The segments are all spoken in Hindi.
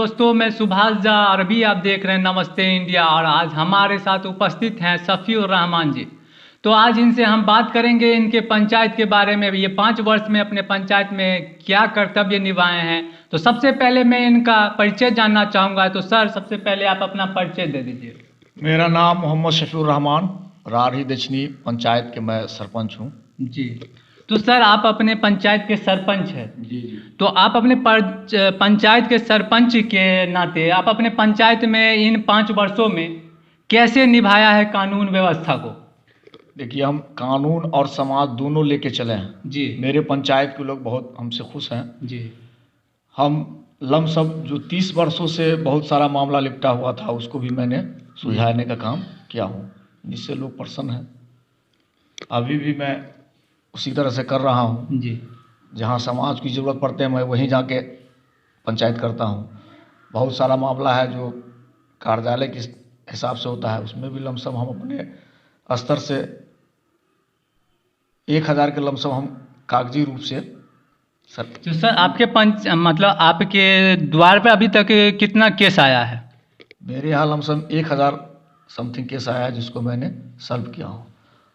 दोस्तों, मैं सुभाष झा और अभी आप देख रहे हैं नमस्ते इंडिया। और आज हमारे साथ उपस्थित हैं शफीउर रहमान जी। तो आज इनसे हम बात करेंगे इनके पंचायत के बारे में। ये 5 वर्ष में अपने पंचायत में क्या कर्तव्य निभाए हैं। तो सबसे पहले मैं इनका परिचय जानना चाहूँगा। तो सर, सबसे पहले आप अपना परिचय दे दीजिए। मेरा नाम मोहम्मद शफीउर रहमान, राढ़ी दक्षिणी पंचायत के मैं सरपंच हूँ। जी, तो सर आप अपने पंचायत के सरपंच हैं। जी। तो आप अपने पंचायत के सरपंच के नाते आप अपने पंचायत में इन 5 वर्षों में कैसे निभाया है कानून व्यवस्था को? देखिए, हम कानून और समाज दोनों लेके चले हैं। जी। मेरे पंचायत के लोग बहुत हमसे खुश हैं। जी। हम लमसम जो 30 वर्षों से बहुत सारा मामला लिपटा हुआ था, उसको भी मैंने सुलझाने का काम किया हूँ, जिससे लोग प्रसन्न हैं। अभी भी मैं उसी तरह से कर रहा हूँ। जी। जहाँ समाज की ज़रूरत पड़ते हैं, मैं वहीं जाके पंचायत करता हूँ। बहुत सारा मामला है जो कार्यालय के हिसाब से होता है, उसमें भी लमसम हम अपने स्तर से 1000 के लमसम हम कागजी रूप से तो सर आपके मतलब आपके द्वार पे अभी तक कितना केस आया है? मेरे यहाँ लमसम 1000 समथिंग केस आया है, जिसको मैंने सॉल्व किया हूँ।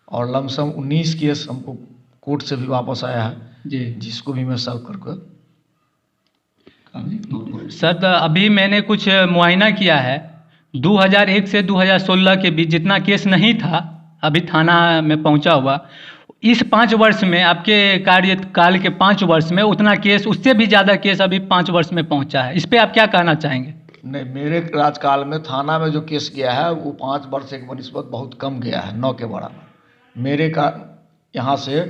और लमसम 19 केस हमको कोर्ट से भी वापस आया है, जी, जिसको भी मैं सॉल्व करके। सर तो अभी मैंने कुछ मुआयना किया है। 2001 से 2016 के बीच जितना केस नहीं था अभी थाना में पहुंचा हुआ, इस 5 वर्ष में आपके कार्यकाल के 5 वर्ष में उतना केस, उससे भी ज़्यादा केस अभी 5 वर्ष में पहुंचा है। इस पर आप क्या कहना चाहेंगे? नहीं, मेरे राजकाल में थाना में जो केस गया है वो 5 वर्ष के बनिस्बत बहुत कम गया है, 9 के बराबर। मेरे का यहाँ से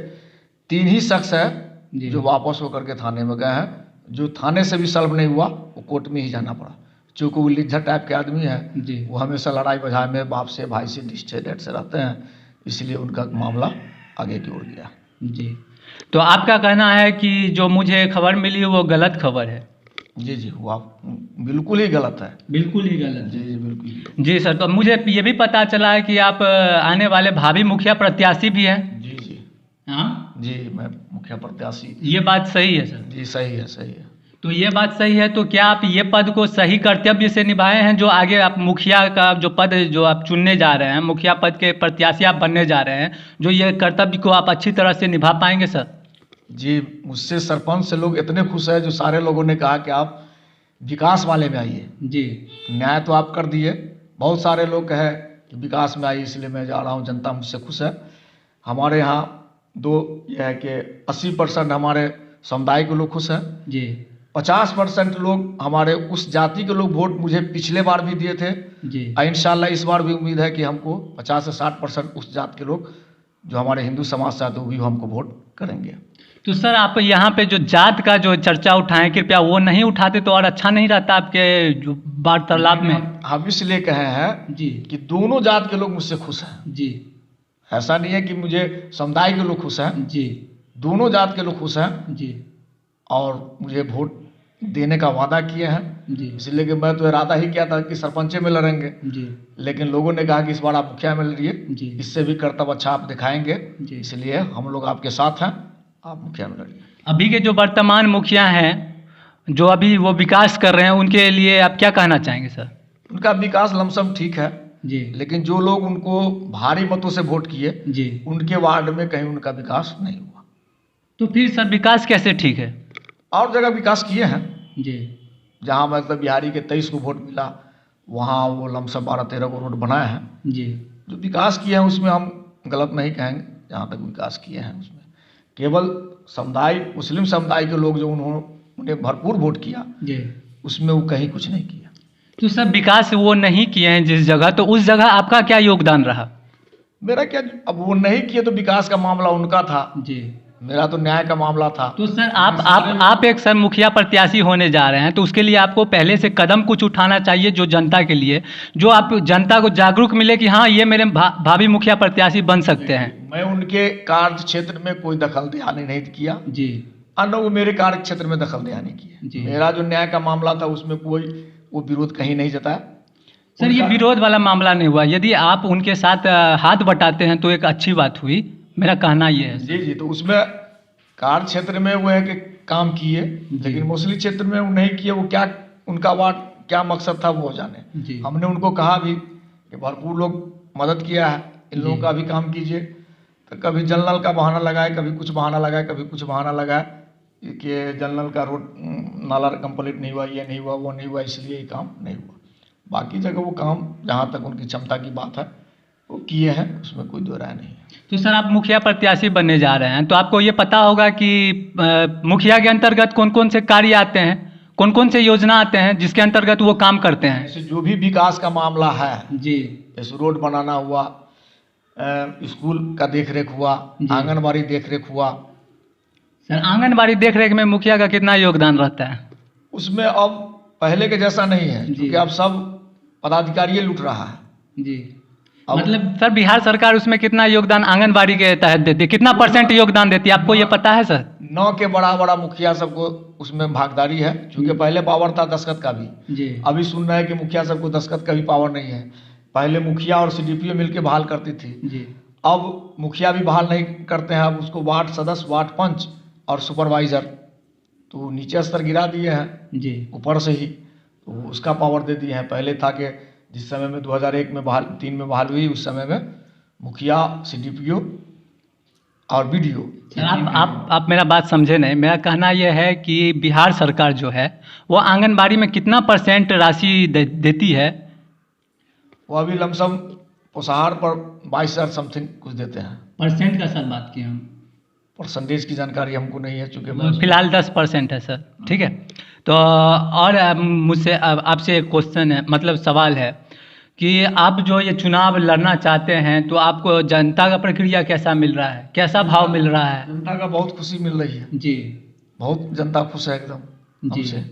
3 ही शख्स है जो वापस होकर के थाने में गए हैं। जो थाने से भी सॉल्व नहीं हुआ, वो कोर्ट में ही जाना पड़ा। चूँकि वो लिज्जत टाइप के आदमी है, वो हमेशा लड़ाई बझाई में बाप से, भाई से, डिस्टेट से रहते हैं, इसलिए उनका मामला आगे की ओर गया। जी, तो आपका कहना है कि जो मुझे खबर मिली वो गलत खबर है? जी, वो आप बिल्कुल ही गलत है। बिल्कुल ही गलत। जी, बिल्कुल। जी सर, तो मुझे ये भी पता चला है कि आप आने वाले भावी मुखिया प्रत्याशी भी हैं। जी। हाँ जी, मैं मुखिया प्रत्याशी। ये बात सही है सर? जी, सही है। तो ये बात सही है, तो क्या आप ये पद को सही कर्तव्य से निभाए हैं? जो आगे आप मुखिया का जो पद जो आप चुनने जा रहे हैं, मुखिया पद के प्रत्याशी आप बनने जा रहे हैं, जो ये कर्तव्य को आप अच्छी तरह से निभा पाएंगे सर? जी, मुझसे सरपंच से लोग इतने खुश हैं, जो सारे लोगों ने कहा कि आप विकास वाले में आइए। जी, न्याय तो आप कर दिए, बहुत सारे लोग कहे कि विकास में आइए, इसलिए मैं जा रहा हूँ। जनता मुझसे खुश है। हमारे यहाँ यह है कि 80% हमारे समुदाय के लोग खुश हैं। जी, 50% लोग हमारे उस जाति के लोग वोट मुझे पिछले बार भी दिए थे। जी, इंशाल्लाह इस बार भी उम्मीद है कि हमको 50 से 60% उस जाति के लोग जो हमारे हिंदू समाज से आते हैं, वो भी हमको वोट करेंगे। तो सर आप यहाँ पे जो जात का जो चर्चा उठाएं, कृपया वो नहीं उठाते तो और अच्छा नहीं रहता आपके जो वार्तालाप में। हम इसलिए कहे हैं जी कि दोनों जात के लोग मुझसे खुश हैं। जी, ऐसा नहीं है कि मुझे समुदाय के लोग खुश हैं। जी, दोनों जात के लोग खुश हैं। जी, और मुझे वोट देने का वादा किए हैं। जी, इसलिए कि मैं तो इरादा ही किया था कि सरपंचे में लड़ेंगे। जी, लेकिन लोगों ने कहा कि इस बार आप मुखिया में लड़िए। जी, इससे भी कर्तव्य अच्छा आप दिखाएंगे। जी, इसलिए हम लोग आपके साथ हैं, आप मुखिया में लड़िए। अभी के जो वर्तमान मुखिया हैं, जो अभी वो विकास कर रहे हैं, उनके लिए आप क्या कहना चाहेंगे सर? उनका विकास लमसम ठीक है। जी, लेकिन जो लोग उनको भारी मतों से वोट किए, जी, उनके वार्ड में कहीं उनका विकास नहीं हुआ। तो फिर सर विकास कैसे ठीक है? और जगह विकास किए हैं। जी, जहाँ मतलब बिहारी के 23 को वोट मिला, वहाँ वो लमसम 12-13 को रोड बनाए हैं। जी, जो विकास किए हैं उसमें हम गलत नहीं कहेंगे। जहाँ तक विकास किए हैं उसमें केवल समुदाय, मुस्लिम समुदाय के लोग जो उन्होंने भरपूर वोट किया, जी, उसमें वो कहीं कुछ नहीं किया। तो सब विकास वो नहीं किए हैं जिस जगह, तो उस जगह आपका क्या योगदान रहा? मेरा क्या, अब वो नहीं किए तो विकास का मामला उनका था। जी, मेरा तो न्याय का मामला था। तो सर आप एक सर मुखिया प्रत्याशी होने जा रहे हैं, तो उसके लिए आपको पहले से कदम कुछ उठाना चाहिए जो जनता के लिए, जो आप जनता को जागरूक मिले कि हाँ ये मेरे भावी मुखिया प्रत्याशी बन सकते हैं। मैं उनके कार्य क्षेत्र में कोई दखल दयानी नहीं किया। जी, और वो मेरे कार्य क्षेत्र में दखल दयानी किया। मेरा जो न्याय का मामला था उसमें कोई वो विरोध कहीं नहीं जताया। सर ये विरोध वाला मामला नहीं हुआ, यदि आप उनके साथ हाथ बटाते हैं तो एक अच्छी बात हुई, मेरा कहना ये है। जी, तो उसमें कार्य क्षेत्र में वो है कि काम किए, लेकिन मुस्लिम क्षेत्र में वो नहीं किए। वो क्या उनका वार्ड क्या मकसद था वो जाने। जी। हमने उनको कहा भी कि भरपूर लोग मदद किया है, इन लोगों का भी काम कीजिए। तो कभी जल नल का बहाना लगाए, कभी कुछ बहाना लगाए, कभी कुछ बहाना लगाए कि जल नल का रोड नाला कंप्लीट नहीं हुआ, ये नहीं हुआ, वो नहीं हुआ, इसलिए ये काम नहीं हुआ। बाकी जगह वो काम जहाँ तक उनकी क्षमता की बात है वो किए हैं, उसमें कोई दो राय नहीं है। तो सर आप मुखिया प्रत्याशी बनने जा रहे हैं, तो आपको ये पता होगा कि मुखिया के अंतर्गत कौन कौन से कार्य आते हैं, कौन कौन से योजना आते हैं जिसके अंतर्गत वो काम करते हैं। ऐसे जो भी विकास का मामला है जी। जैसे रोड बनाना हुआ, स्कूल का देखरेख हुआ, आंगनबाड़ी देखरेख हुआ। सर आंगनबाड़ी देखरेख में मुखिया का कितना योगदान रहता है? उसमें अब पहले के जैसा नहीं है, क्योंकि अब सब पदाधिकारी लूट रहा है जी। मतलब सर बिहार सरकार उसमें कितना योगदान आंगनबाड़ी के तहत देती है, कितना % योगदान देती है, आपको ये पता है सर? 9 के बड़ा मुखिया सबको उसमें भागीदारी है, क्योंकि पहले पावर था दस्तखत का भी जी। अभी सुन रहे हैं कि मुखिया सबको दस्तखत का भी पावर नहीं है। पहले मुखिया और CDPO मिलकर बहाल करती थी जी। अब मुखिया भी बहाल नहीं करते हैं, अब उसको वार्ड सदस्य, वार्ड पंच और सुपरवाइजर तो नीचे स्तर गिरा दिए हैं जी, ऊपर से ही, तो उसका पावर दे दिए हैं। पहले था कि जिस समय में 2001 में 3 में बहाल हुई, उस समय में मुखिया, CDPO और BDO। आप मेरा बात समझे नहीं, मेरा कहना यह है कि बिहार सरकार जो है वो आंगनबाड़ी में कितना % राशि देती है? वो अभी लमसम पोसहार पर 22,000 समथिंग कुछ देते हैं। % का सर बात किए हम, परसेंटेज की जानकारी हमको नहीं है, चूँकि फिलहाल 10% है सर। ठीक है, तो और मुझसे आपसे एक क्वेश्चन है, मतलब सवाल है कि आप जो ये चुनाव लड़ना चाहते हैं तो आपको जनता का प्रक्रिया कैसा मिल रहा है, कैसा भाव मिल रहा है? जनता का बहुत खुशी मिल रही है जी। बहुत जनता खुश है एकदम हमसे।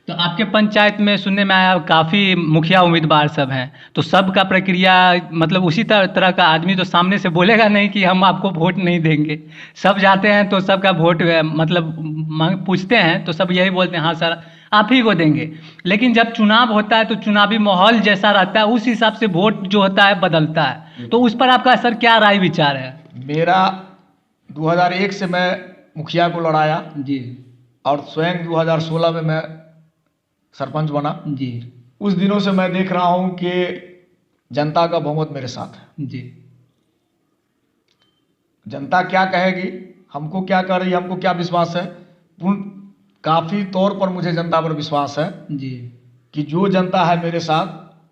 तो आपके पंचायत में सुनने में आया काफ़ी मुखिया उम्मीदवार सब हैं, तो सबका प्रक्रिया मतलब उसी तरह का आदमी तो सामने से बोलेगा नहीं कि हम आपको वोट नहीं देंगे। सब जाते हैं तो सबका वोट मतलब पूछते हैं तो सब यही बोलते हैं हाँ सर आप ही को देंगे। लेकिन जब चुनाव होता है तो चुनावी माहौल जैसा रहता है उस हिसाब से वोट जो होता है बदलता है। तो उस पर आपका सर क्या राय विचार है? मेरा 2001 से मैं मुखिया को लड़ाया जी, और स्वयं 2016 में मैं सरपंच बना जी। उस दिनों से मैं देख रहा हूं कि जनता का बहुमत मेरे साथ है जी। जनता क्या कहेगी, हमको क्या कह रही है, हमको क्या विश्वास है, काफ़ी तौर पर मुझे जनता पर विश्वास है जी कि जो जनता है मेरे साथ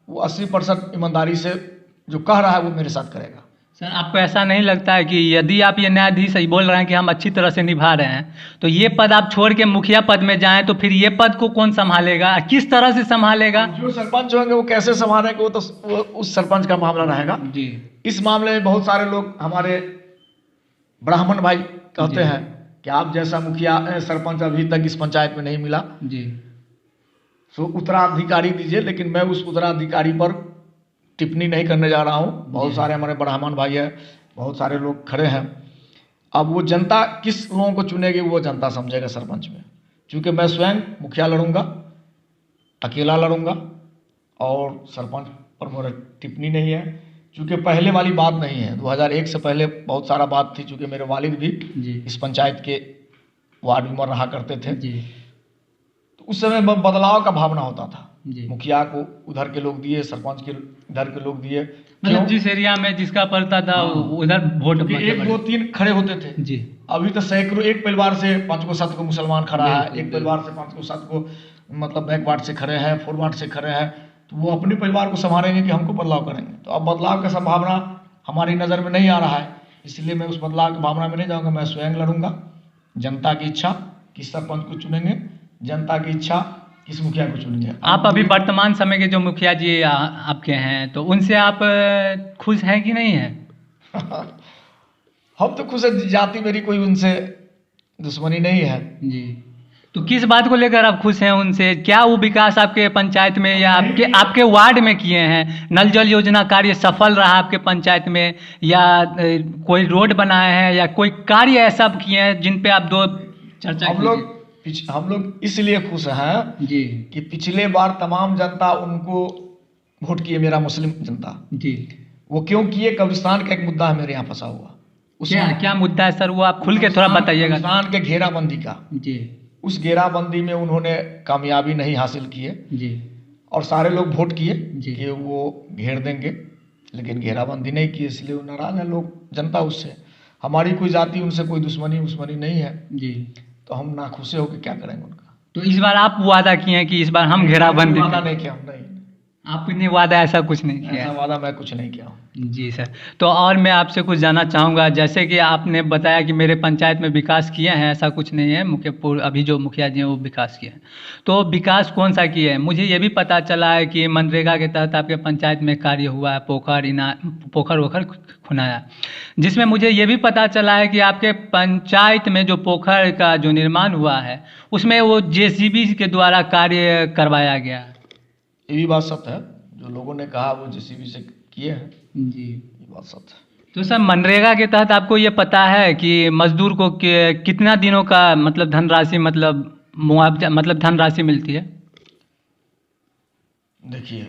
वो 80% ईमानदारी से जो कह रहा है वो मेरे साथ करेगा। सर आपको ऐसा नहीं लगता है कि यदि आप ये न्यायाधीश सही बोल रहे हैं कि हम अच्छी तरह से निभा रहे हैं तो ये पद आप छोड़ के मुखिया पद में जाएं तो फिर ये पद को कौन संभालेगा, किस तरह से संभालेगा? जो सरपंच होंगे वो कैसे संभालेंगे वो तो उस सरपंच का मामला रहेगा जी। इस मामले में बहुत सारे लोग हमारे ब्राह्मण भाई कहते हैं कि आप जैसा मुखिया सरपंच अभी तक इस पंचायत में नहीं मिला जी, तो उत्तराधिकारी दीजिए। लेकिन मैं उस उत्तराधिकारी पर टिप्पणी नहीं करने जा रहा हूँ। बहुत सारे हमारे ब्राह्मण भाई हैं, बहुत सारे लोग खड़े हैं। अब वो जनता किस लोगों को चुनेगी वो जनता समझेगा सरपंच में। क्योंकि मैं स्वयं मुखिया लड़ूंगा, अकेला लड़ूंगा और सरपंच पर मेरा टिप्पणी नहीं है। क्योंकि पहले वाली बात नहीं है, 2001 से पहले बहुत सारा बात थी। चूँकि मेरे वालिद भी इस पंचायत के वार्ड मेंबर रहा करते थे जी। तो उस समय बदलाव का भावना होता था जी। मुखिया को उधर के लोग दिए, सरपंच के इधर के लोग दिए। मतलब जिस एरिया में जिसका पड़ता था उधर वोट 1 2 3 खड़े होते थे जी। अभी तो सैकड़ों, एक परिवार से 5 को 7 को मुसलमान खड़ा है, एक परिवार से 5 को 7 को मतलब बैकवर्ड से खड़े हैं, फॉरवर्ड से खड़े हैं। तो वो अपने परिवार को संभालेंगे कि हमको बदलाव करेंगे। तो अब बदलाव का संभावना हमारी नज़र में नहीं आ रहा है, इसलिए मैं उस बदलाव की भावना में नहीं जाऊँगा। मैं स्वयं लड़ूंगा। जनता की इच्छा किस सरपंच को चुनेंगे, जनता की इच्छा किस मुखिया को चुनेंगे। आप अभी वर्तमान समय के जो मुखिया जी आपके हैं तो उनसे आप खुश हैं कि नहीं हैं? हम तो खुश है, जाति मेरी कोई उनसे दुश्मनी नहीं है जी। तो किस बात को लेकर आप खुश हैं उनसे? क्या वो विकास आपके पंचायत में या आपके वार्ड में किए हैं? नल जल योजना कार्य सफल रहा आपके पंचायत में, या कोई रोड बनाए हैं, या कोई कार्य ऐसा किए हैं जिन पे आप दो चर्चा हम लोग इसलिए खुश हैं जी कि पिछले बार तमाम जनता उनको वोट किए, मेरा मुस्लिम जनता जी। वो क्यों किए? कब्रिस्तान का एक मुद्दा है मेरे यहाँ फंसा हुआ। क्या मुद्दा है सर, वो आप खुल के थोड़ा बताइएगा। कब्रिस्तान के घेराबंदी का जी। उस घेराबंदी में उन्होंने कामयाबी नहीं हासिल की है जी। और सारे लोग वोट किए जी। कि वो घेर देंगे, लेकिन घेराबंदी नहीं की, इसलिए वो नाराज है लोग, जनता उससे। हमारी कोई जाति उनसे कोई दुश्मनी नहीं है जी। तो हम नाखुश होकर क्या करेंगे उनका। तो इस बार आप वादा किए हैं कि इस बार हम घेराबंदी वादा नहीं किया, नहीं, आपने वादा ऐसा कुछ नहीं किया ऐसा है? वादा मैं कुछ नहीं किया हूँ। जी सर। तो और मैं आपसे कुछ जानना चाहूँगा, जैसे कि आपने बताया कि मेरे पंचायत में विकास किए हैं, ऐसा कुछ नहीं है, अभी जो मुखिया जी हैं वो विकास किए हैं। तो विकास कौन सा किए हैं? मुझे ये भी पता चला है कि मनरेगा के तहत आपके पंचायत में कार्य हुआ है, पोखर वोखर खुनाया, जिसमें मुझे ये भी पता चला है कि आपके पंचायत में जो पोखर का जो निर्माण हुआ है उसमें वो JCB के द्वारा कार्य करवाया गया है। ये भी बात सत्य है, जो लोगों ने कहा वो JCB से किए हैं जी, ये बात सत्य है। तो सर मनरेगा के तहत आपको ये पता है कि मजदूर को कितना दिनों का मतलब धनराशि, मतलब मुआवजा, मतलब धनराशि मिलती है? देखिए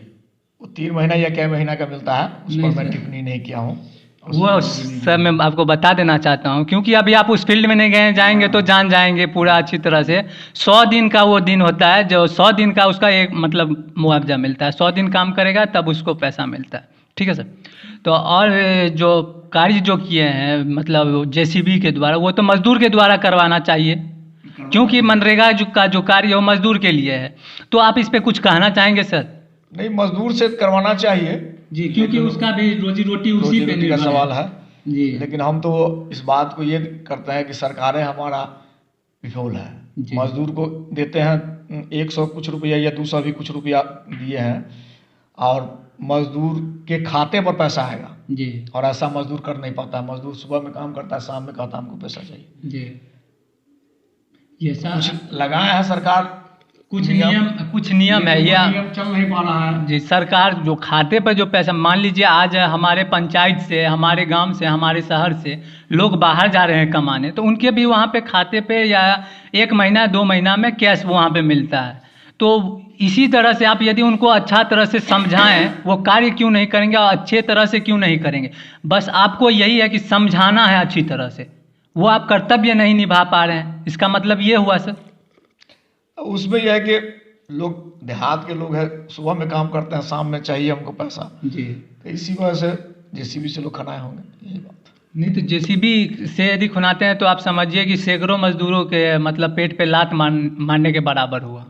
वो 3 महीना या क्या महीना का मिलता है, उस पर मैं टिप्पणी नहीं किया हूँ। वो सर मैं आपको बता देना चाहता हूँ, क्योंकि अभी आप उस फील्ड में नहीं गए, जाएंगे तो जान जाएंगे पूरा अच्छी तरह से। 100 दिन का वो दिन होता है, जो 100 दिन का उसका एक मतलब मुआवजा मिलता है। 100 दिन काम करेगा तब उसको पैसा मिलता है, ठीक है सर। तो और जो कार्य जो किए हैं मतलब JCB के द्वारा, वो तो मजदूर के द्वारा करवाना चाहिए, क्योंकि मनरेगा का जो कार्य है वो मजदूर के लिए है। तो आप इस पे कुछ कहना चाहेंगे सर? नहीं, मजदूर से करवाना चाहिए जी, क्योंकि उसका भी रोजी रोटी उसी पे का सवाल है जी। लेकिन हम तो इस बात को ये करते हैं कि सरकारें हमारा विफल है। मजदूर को देते हैं 100 कुछ रुपया या 200 भी कुछ रुपया दिए हैं और मजदूर के खाते पर पैसा आएगा जी, और ऐसा मजदूर कर नहीं पाता है। मजदूर सुबह में काम करता है, शाम में कहता है हमको पैसा चाहिए जी। ये कुछ लगाया है सरकार, कुछ नियम है, या नियम चल नहीं पा रहा है जी। सरकार जो खाते पर जो पैसा, मान लीजिए आज हमारे पंचायत से, हमारे गांव से, हमारे शहर से लोग बाहर जा रहे हैं कमाने, तो उनके भी वहाँ पे खाते पे या 1 महीना 2 महीना में कैश वहाँ पे मिलता है। तो इसी तरह से आप यदि उनको अच्छा तरह से समझाएं, वो कार्य क्यों नहीं करेंगे और अच्छे तरह से क्यों नहीं करेंगे? बस आपको यही है कि समझाना है अच्छी तरह से, वो आप कर्तव्य नहीं निभा पा रहे हैं, इसका मतलब ये हुआ सर। उसमें यह है कि लोग देहात के लोग हैं, सुबह में काम करते हैं, शाम में चाहिए हमको पैसा जी। तो इसी वजह से JCB से लोग खनाए होंगे, यही बात। नहीं तो JCB से यदि खुनाते हैं तो आप समझिए कि सैकड़ों मजदूरों के मतलब पेट पे लात मारने के बराबर हुआ।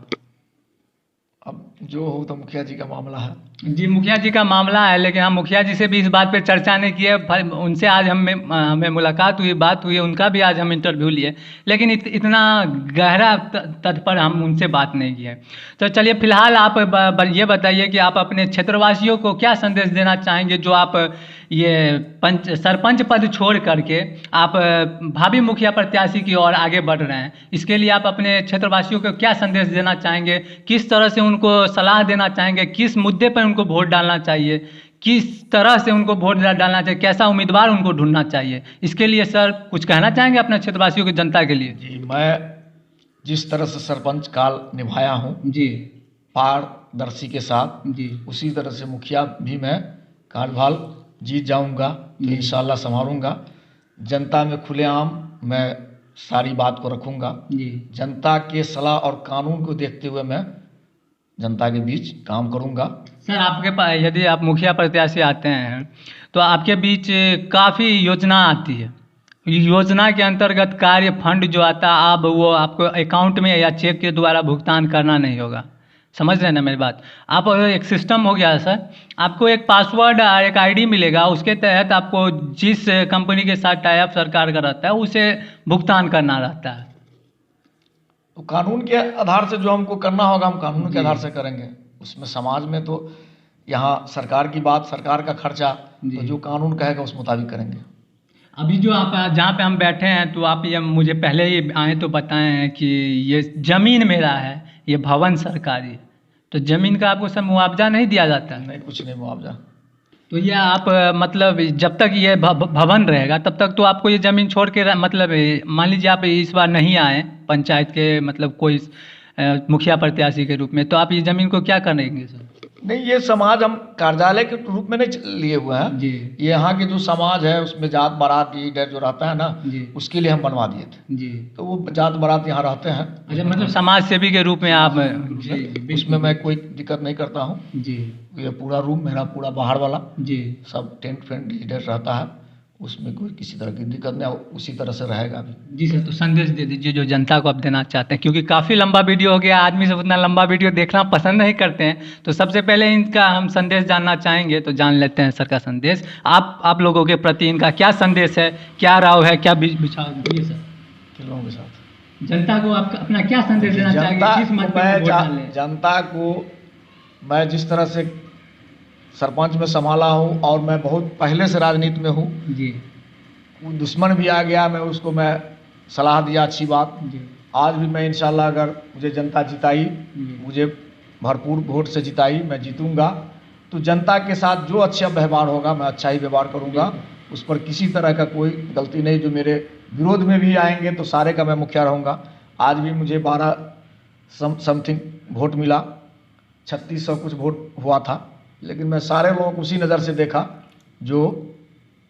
अब जो हो तो मुखिया जी का मामला है। जी, मुखिया जी का मामला है, लेकिन हम मुखिया जी से भी इस बात पे चर्चा नहीं किए। उनसे आज हमें मुलाकात हुई, बात हुई, उनका भी आज हम इंटरव्यू लिए, लेकिन इतना गहरा तथ्य पर हम उनसे बात नहीं किए। तो चलिए फिलहाल आप ये बताइए कि आप अपने क्षेत्रवासियों को क्या संदेश देना चाहेंगे, जो आप ये सरपंच पद छोड़ करके आप भावी मुखिया प्रत्याशी की ओर आगे बढ़ रहे हैं। इसके लिए आप अपने क्षेत्रवासियों को क्या संदेश देना चाहेंगे, किस तरह से उनको सलाह देना चाहेंगे, किस मुद्दे पर उनको वोट डालना चाहिए, किस तरह से उनको वोट डालना चाहिए, कैसा उम्मीदवार उनको ढूंढना चाहिए? इसके लिए सर कुछ कहना चाहेंगे अपने क्षेत्रवासियों की जनता के लिए? जी, मैं जिस तरह से सरपंच काल निभाया हूँ जी, पारदर्शी के साथ, जी, उसी तरह से मुखिया भी मैं कार्यभार जीत जाऊंगा तो इंशाल्लाह संभालूंगा। जनता में खुलेआम मैं सारी बात को रखूंगा। जी, जनता के सलाह और कानून को देखते हुए मैं जनता के बीच काम करूंगा। सर आपके पास यदि आप मुखिया प्रत्याशी आते हैं तो आपके बीच काफ़ी योजना आती है, योजना के अंतर्गत कार्य फंड जो आता है अब वो आपको अकाउंट में या चेक के द्वारा भुगतान करना नहीं होगा। समझ रहे हैं ना मेरी बात? आप एक सिस्टम हो गया है सर, आपको एक पासवर्ड और एक ID मिलेगा, उसके तहत आपको जिस कंपनी के साथ टाई अप सरकार का रहता है उसे भुगतान करना रहता है। तो कानून के आधार से जो हमको करना होगा हम कानून के आधार से करेंगे। उसमें समाज में तो यहाँ सरकार की बात, सरकार का खर्चा, तो जो कानून कहेगा उस मुताबिक करेंगे। अभी जो आप जहाँ पे हम बैठे हैं तो आप ये मुझे पहले ही आए तो बताए हैं कि ये ज़मीन मेरा है, ये भवन सरकारी है, तो ज़मीन का आपको सर मुआवजा नहीं दिया जाता है? नहीं, कुछ नहीं मुआवजा। तो ये आप मतलब जब तक ये भवन रहेगा तब तक तो आपको ये ज़मीन छोड़ के मतलब मान लीजिए आप इस बार नहीं आए पंचायत के मतलब कोई मुखिया प्रत्याशी के रूप में, तो आप ये ज़मीन को क्या करेंगे सर? नहीं, ये समाज हम कार्यालय के रूप में नहीं लिए हुए हैं जी। ये यहाँ की जो समाज है उसमें जात बारात लीडर जो रहता है ना जी। उसके लिए हम बनवा दिए थे जी। तो वो जात बारात यहाँ रहते हैं। अच्छा, मतलब समाज सेवी के रूप में आप? जी, उसमें मैं कोई दिक्कत नहीं करता हूँ। जी। ये पूरा रूम मेरा पूरा बाहर वाला जी। सब टेंट फेंट लीडर रहता है, उसमें कोई किसी तरह की दिक्कत नहीं, उसी तरह से रहेगा अभी। जी सर, तो संदेश दे दीजिए जो जनता को आप देना चाहते हैं, क्योंकि काफ़ी लंबा वीडियो हो गया, आदमी सब उतना लंबा वीडियो देखना पसंद नहीं करते हैं, तो सबसे पहले इनका हम संदेश जानना चाहेंगे, तो जान लेते हैं सर का संदेश। आप लोगों के प्रति इनका क्या संदेश है, क्या राव है, क्या विचार है सर? किन लोगों के साथ जनता को आप अपना क्या संदेश देना चाहेंगे, किस मत पे वोट डालें? जनता को मैं जिस तरह से सरपंच में संभाला हूँ और मैं बहुत पहले से राजनीति में हूँ जी। दुश्मन भी आ गया, मैं उसको मैं सलाह दिया, अच्छी बात। जी। आज भी मैं इंशाल्लाह अगर मुझे जनता जिताई, मुझे भरपूर वोट से जिताई, मैं जीतूंगा तो जनता के साथ जो अच्छा व्यवहार होगा मैं अच्छा ही व्यवहार करूंगा, उस पर किसी तरह का कोई गलती नहीं। जो मेरे विरोध में भी आएंगे तो सारे का मैं मुखिया रहूँगा। आज भी मुझे 12 समथिंग वोट मिला, 3600 कुछ वोट हुआ था, लेकिन मैं सारे लोगों को उसी नज़र से देखा जो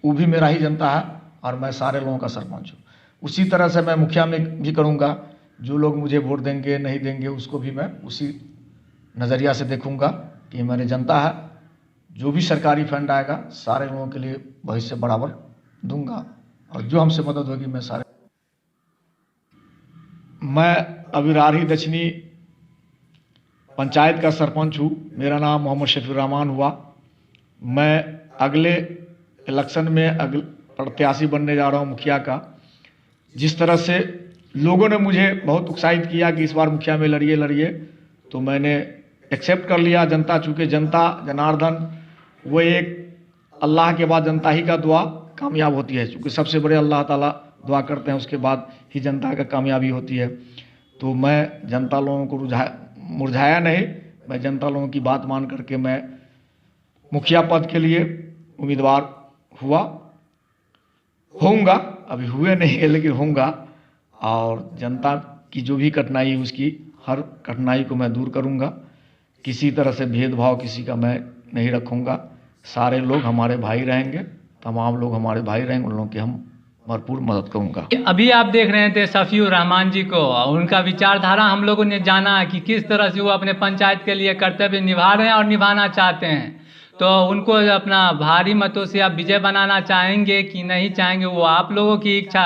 वो भी मेरा ही जनता है और मैं सारे लोगों का सरपंच हूँ। उसी तरह से मैं मुखिया में भी करूँगा, जो लोग मुझे वोट देंगे नहीं देंगे उसको भी मैं उसी नज़रिया से देखूँगा कि मेरी जनता है, जो भी सरकारी फंड आएगा सारे लोगों के लिए भविष्य बराबर दूंगा और जो हमसे मदद होगी मैं सारे। मैं अभी रारी दक्षिणी पंचायत का सरपंच हूँ, मेरा नाम मोहम्मद शफीर रहमान हुआ। मैं अगले इलेक्शन में प्रत्याशी बनने जा रहा हूँ मुखिया का। जिस तरह से लोगों ने मुझे बहुत उत्साहित किया कि इस बार मुखिया में लड़िए, तो मैंने एक्सेप्ट कर लिया। जनता, चूँकि जनता जनार्दन वो एक अल्लाह के बाद जनता ही का दुआ कामयाब होती है, चूँकि सबसे बड़े अल्लाह ताला दुआ करते हैं, उसके बाद ही जनता का कामयाबी होती है। तो मैं जनता लोगों को मुरझाया नहीं, मैं जनता लोगों की बात मान करके मैं मुखिया पद के लिए उम्मीदवार होऊंगा। अभी हुए नहीं है लेकिन होऊंगा, और जनता की जो भी कठिनाई उसकी हर कठिनाई को मैं दूर करूंगा। किसी तरह से भेदभाव किसी का मैं नहीं रखूंगा। सारे लोग हमारे भाई रहेंगे, तमाम लोग हमारे भाई रहेंगे, उन लोगों की हम भरपूर मदद करूंगा। अभी आप देख रहे थे शफीउर रहमान जी को, उनका विचारधारा हम लोगों ने जाना कि किस तरह से वो अपने पंचायत के लिए कर्तव्य निभा रहे हैं और निभाना चाहते हैं। तो उनको अपना भारी मतों से आप विजय बनाना चाहेंगे कि नहीं चाहेंगे वो आप लोगों की इच्छा,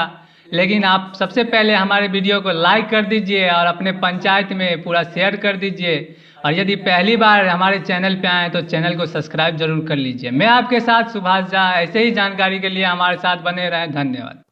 लेकिन आप सबसे पहले हमारे वीडियो को लाइक कर दीजिए और अपने पंचायत में पूरा शेयर कर दीजिए, और यदि पहली बार हमारे चैनल पे आए तो चैनल को सब्सक्राइब जरूर कर लीजिए। मैं आपके साथ सुभाष झा, ऐसे ही जानकारी के लिए हमारे साथ बने रहें। धन्यवाद।